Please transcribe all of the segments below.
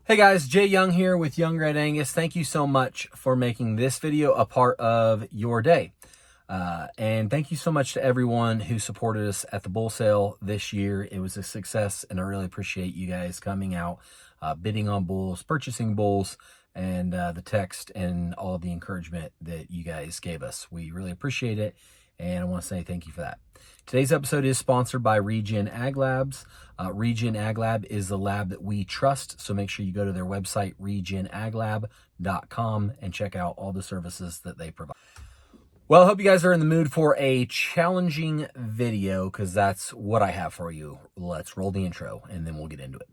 Hey guys, Jay Young here with Young Red Angus. Thank you so much for making this video a part of your day. And thank you so much to everyone who supported us at the bull sale this year. It was a success, and I really appreciate you guys coming out, bidding on bulls, purchasing bulls, and the text and all of the encouragement that you guys gave us. We really appreciate it, and I want to say thank you for that. Today's episode is sponsored by Regen Ag Labs. Regen Ag Lab is the lab that we trust, so make sure you go to their website, regenaglab.com, and check out all the services that they provide. Well, I hope you guys are in the mood for a challenging video, because that's what I have for you. Let's roll the intro, and then we'll get into it.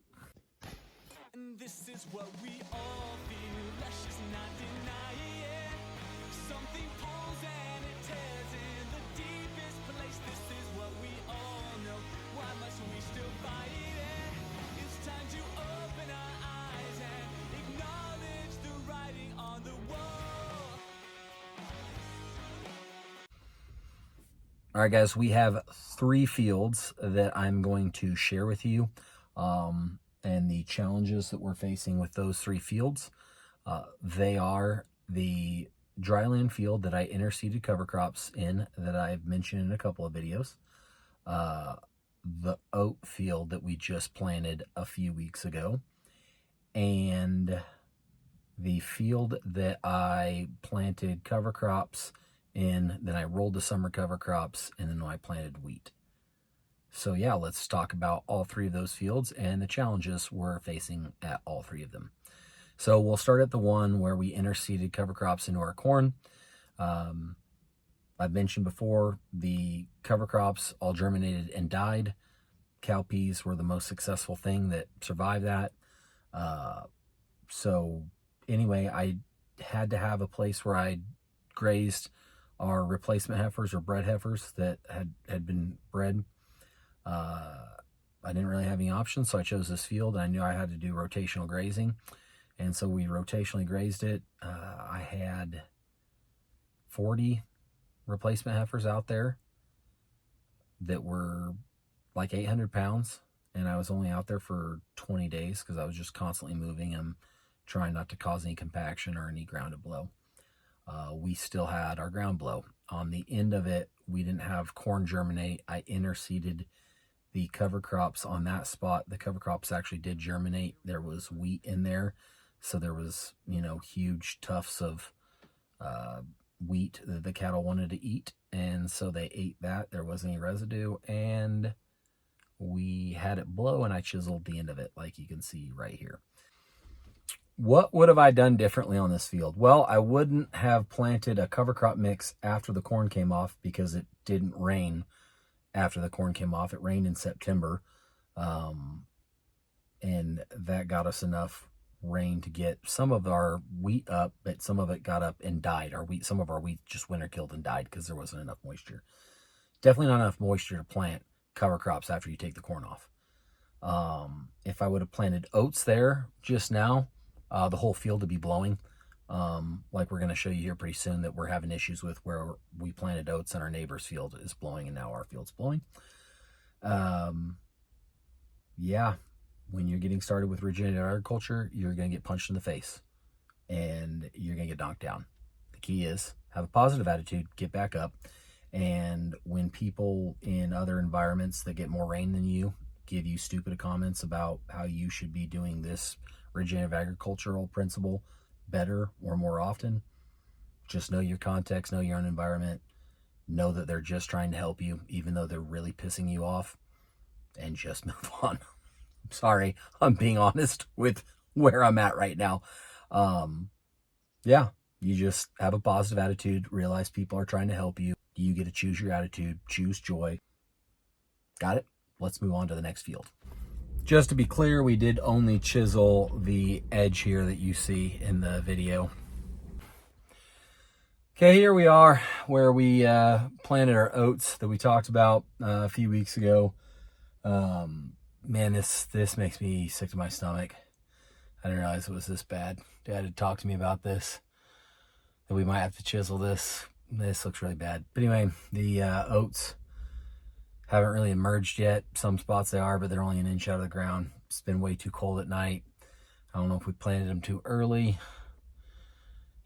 And this is what we all feel, let's just not deny it. Something pulls and it tears in the deepest place. This is what we all know, why must we still fight it? It's time to open our eyes and acknowledge the writing on the wall. All right, guys, we have 3 fields that I'm going to share with you, and the challenges that we're facing with those 3 fields. They are the dryland field that I interseeded cover crops in that I've mentioned in a couple of videos, the oat field that we just planted a few weeks ago, and the field that I planted cover crops in, then I rolled the summer cover crops, and then I planted wheat. So yeah, let's talk about all 3 of those fields and the challenges we're facing at all 3 of them. So we'll start at the one where we interseeded cover crops into our corn. I've mentioned before, the cover crops all germinated and died. Cowpeas were the most successful thing that survived that. So anyway, I had to have a place where I grazed our replacement heifers or bred heifers that had been bred. I didn't really have any options, so I chose this field, and I knew I had to do rotational grazing, and so we rotationally grazed it. I had 40 replacement heifers out there that were like 800 pounds, and I was only out there for 20 days because I was just constantly moving them, trying not to cause any compaction or any ground to blow. We still had our ground blow. On the end of it, we didn't have corn germinate. I interseeded the cover crops on that spot. The cover crops actually did germinate. There was wheat in there, so there was, huge tufts of wheat that the cattle wanted to eat, and so they ate that. There wasn't any residue, and we had it blow, and I chiseled the end of it, like you can see right here. What would have I done differently on this field? Well, I wouldn't have planted a cover crop mix after the corn came off, because it didn't rain after the corn came off. It rained in September, and that got us enough rain to get some of our wheat up, but some of it got up and died. Some of our wheat just winter killed and died because there wasn't enough moisture. Definitely not enough moisture to plant cover crops after you take the corn off. If I would have planted oats there just now, the whole field would be blowing, like we're going to show you here pretty soon that we're having issues with, where we planted oats and our neighbor's field is blowing, and now our field's blowing. Yeah, when you're getting started with regenerative agriculture, you're going to get punched in the face, and you're going to get knocked down. The key is have a positive attitude, get back up, and when people in other environments that get more rain than you give you stupid comments about how you should be doing this regenerative agricultural principle better or more often, just know your context, know your own environment, know that they're just trying to help you, even though they're really pissing you off, and just move on. I'm sorry, I'm being honest with where I'm at right now. Yeah, you just have a positive attitude, realize people are trying to help you. You get to choose your attitude, choose joy. Got it? Let's move on to the next field. Just to be clear, we did only chisel the edge here that you see in the video. Okay, here we are where we planted our oats that we talked about a few weeks ago. Man, this makes me sick to my stomach. I didn't realize it was this bad. Dad had talked to me about this, that we might have to chisel this. This looks really bad. But anyway, the oats haven't really emerged yet. Some spots they are, but they're only an inch out of the ground. It's been way too cold at night. I don't know if we planted them too early.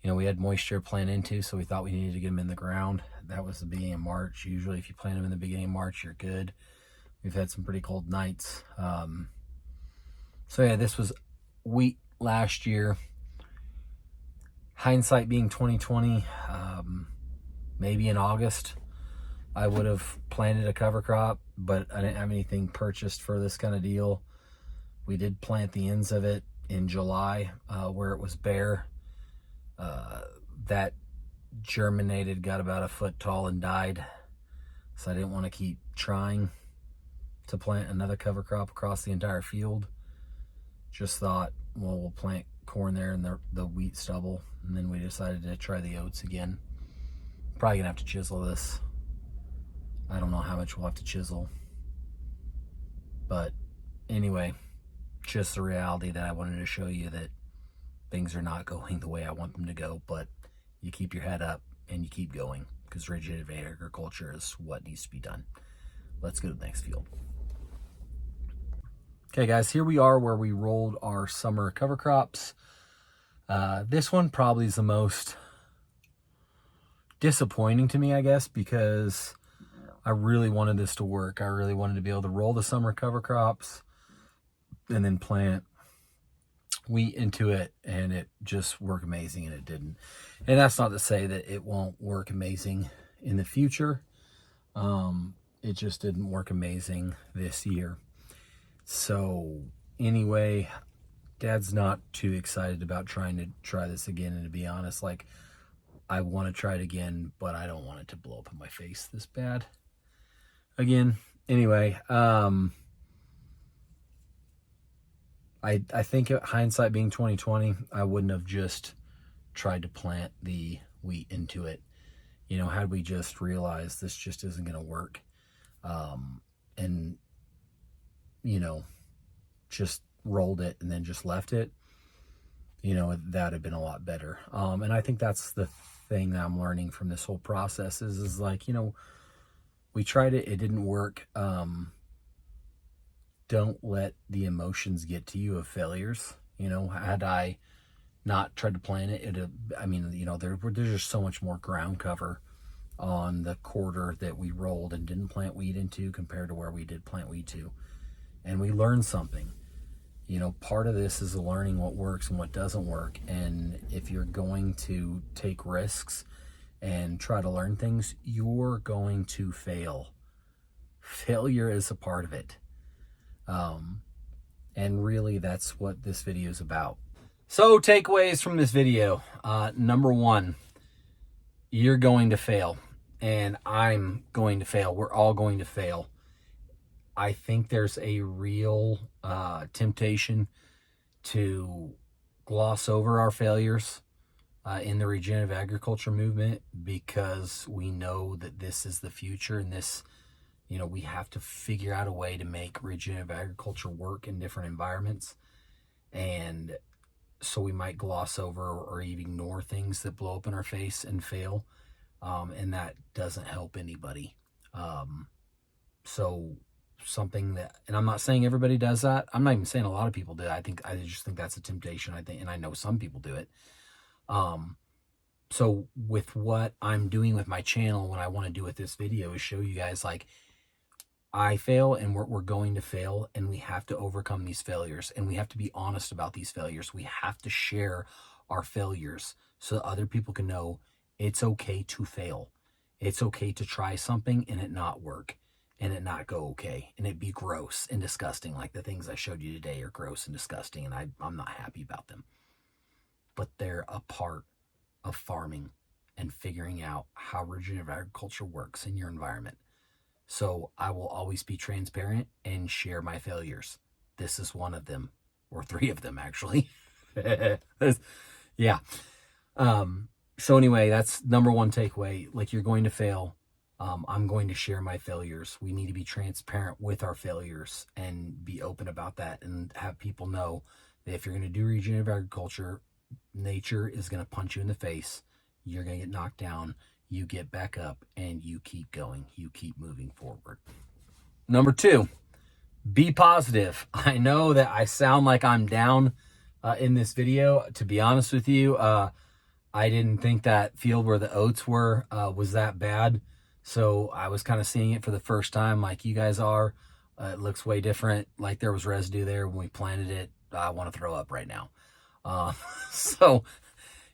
You know, we had moisture to plant into, so we thought we needed to get them in the ground. That was the beginning of March. Usually if you plant them in the beginning of March, you're good. We've had some pretty cold nights. So yeah, this was wheat last year. Hindsight being 2020, maybe in August, I would have planted a cover crop, but I didn't have anything purchased for this kind of deal. We did plant the ends of it in July, where it was bare. That germinated, got about a foot tall and died. So I didn't want to keep trying to plant another cover crop across the entire field. Just thought, well, we'll plant corn there and the wheat stubble. And then we decided to try the oats again. Probably gonna have to chisel this. I don't know how much we'll have to chisel. But anyway, just the reality that I wanted to show you, that things are not going the way I want them to go, but you keep your head up and you keep going, because regenerative agriculture is what needs to be done. Let's go to the next field. Okay guys, here we are where we rolled our summer cover crops. This one probably is the most disappointing to me, I guess, because I really wanted this to work. I really wanted to be able to roll the summer cover crops and then plant wheat into it, and it just worked amazing, and it didn't. And that's not to say that it won't work amazing in the future. It just didn't work amazing this year. So anyway, Dad's not too excited about trying to try this again. And to be honest, like, I want to try it again, but I don't want it to blow up in my face this bad again. Anyway, I think hindsight being 2020, I wouldn't have just tried to plant the wheat into it. You know, had we just realized this just isn't going to work, and, you know, just rolled it and then just left it, you know, that would have been a lot better. And I think that's the thing that I'm learning from this whole process is like, you know, we tried it, it didn't work. Don't let the emotions get to you of failures. You know, had I not tried to plant it, I mean, you know, there's just so much more ground cover on the quarter that we rolled and didn't plant wheat into compared to where we did plant wheat to. And we learned something. You know, part of this is learning what works and what doesn't work. And if you're going to take risks and try to learn things, you're going to fail. Failure is a part of it. And really that's what this video is about. So takeaways from this video. Number one, you're going to fail, and I'm going to fail. We're all going to fail. I think there's a real temptation to gloss over our failures in the regenerative agriculture movement, because we know that this is the future, and this, you know, we have to figure out a way to make regenerative agriculture work in different environments. And so we might gloss over or even ignore things that blow up in our face and fail. And that doesn't help anybody. So something that, and I'm not saying everybody does that. I'm not even saying a lot of people do. I just think that's a temptation. I think, and I know some people do it. So with what I'm doing with my channel, what I want to do with this video is show you guys, like, I fail, and we're going to fail, and we have to overcome these failures, and we have to be honest about these failures. We have to share our failures so that other people can know it's okay to fail. It's okay to try something and it not work, and it not go okay, and it be gross and disgusting. Like the things I showed you today are gross and disgusting, and I'm not happy about them. But they're a part of farming and figuring out how regenerative agriculture works in your environment. So I will always be transparent and share my failures. This is one of them, or 3 of them actually. Yeah. So anyway, that's number 1 takeaway. Like, you're going to fail. I'm going to share my failures. We need to be transparent with our failures and be open about that, and have people know that if you're going to do regenerative agriculture, nature is going to punch you in the face. You're going to get knocked down. You get back up and you keep going. You keep moving forward. Number 2, be positive. I know that I sound like I'm down, in this video. To be honest with you, I didn't think that field where the oats were was that bad. So I was kind of seeing it for the first time like you guys are. It looks way different. Like there was residue there when we planted it. I want to throw up right now. So,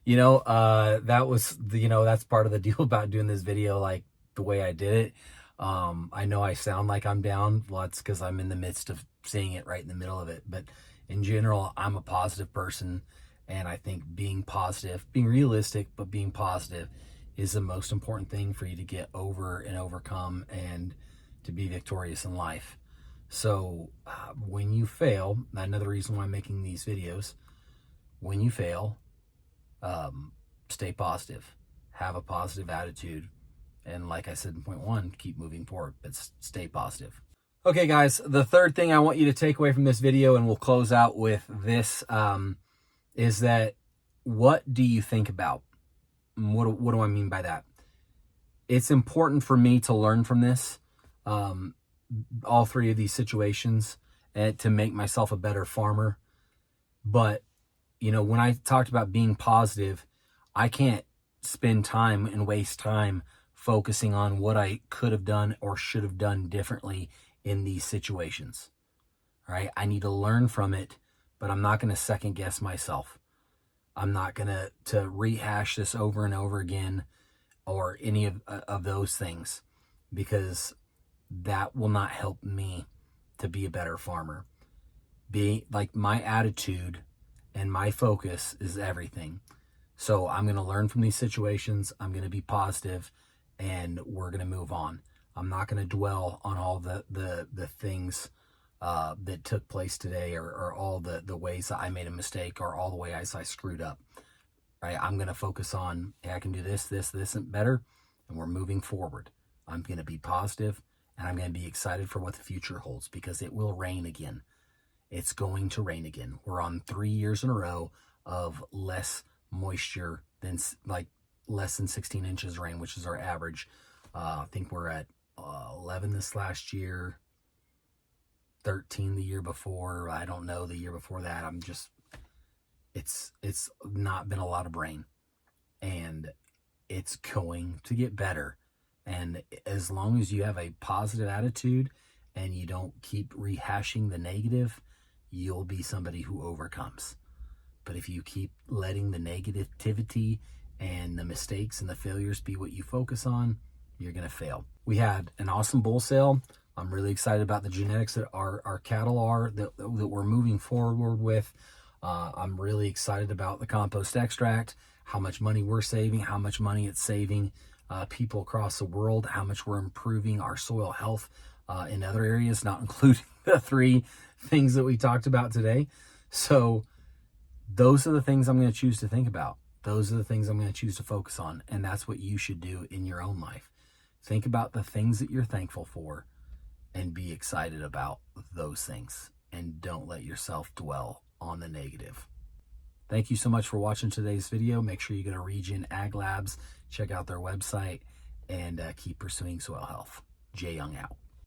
that was, that's part of the deal about doing this video like the way I did it. I know I sound like I'm down. Well, it's because I'm in the midst of seeing it right in the middle of it. But in general, I'm a positive person. And I think being positive, being realistic, but being positive is the most important thing for you to get over and overcome and to be victorious in life. So when you fail, another reason why I'm making these videos, when you fail, stay positive, have a positive attitude. And like I said in point 1, keep moving forward, but stay positive. Okay, guys, the third thing I want you to take away from this video, and we'll close out with this, is that what do you think about? What do I mean by that? It's important for me to learn from this, all 3 of these situations, and to make myself a better farmer. But, when I talked about being positive, I can't spend time and waste time focusing on what I could have done or should have done differently in these situations. All right. I need to learn from it, but I'm not going to second guess myself. I'm not going to rehash this over and over again or any of those things, because that will not help me to be a better farmer. My attitude and my focus is everything. So I'm going to learn from these situations. I'm going to be positive, and we're going to move on. I'm not going to dwell on all the things that took place today, or all the ways that I made a mistake, or all the ways I screwed up. Right? I'm going to focus on, hey, I can do this and better, and we're moving forward. I'm going to be positive, and I'm going to be excited for what the future holds, because it will rain again. It's going to rain again. We're on 3 years in a row of less moisture than less than 16 inches of rain, which is our average. I think we're at 11 this last year, 13 the year before. I don't know the year before that. It's not been a lot of rain, and it's going to get better. And as long as you have a positive attitude and you don't keep rehashing the negative, you'll be somebody who overcomes. But if you keep letting the negativity and the mistakes and the failures be what you focus on, you're going to fail. We had an awesome bull sale. I'm really excited about the genetics that our cattle are, that we're moving forward with. I'm really excited about the compost extract, how much money we're saving, how much money it's saving people across the world, how much we're improving our soil health in other areas, not including the 3 things that we talked about today. So those are the things I'm going to choose to think about. Those are the things I'm going to choose to focus on. And that's what you should do in your own life. Think about the things that you're thankful for and be excited about those things. And don't let yourself dwell on the negative. Thank you so much for watching today's video. Make sure you go to Regen Ag Labs, check out their website, and keep pursuing soil health. Jay Young out.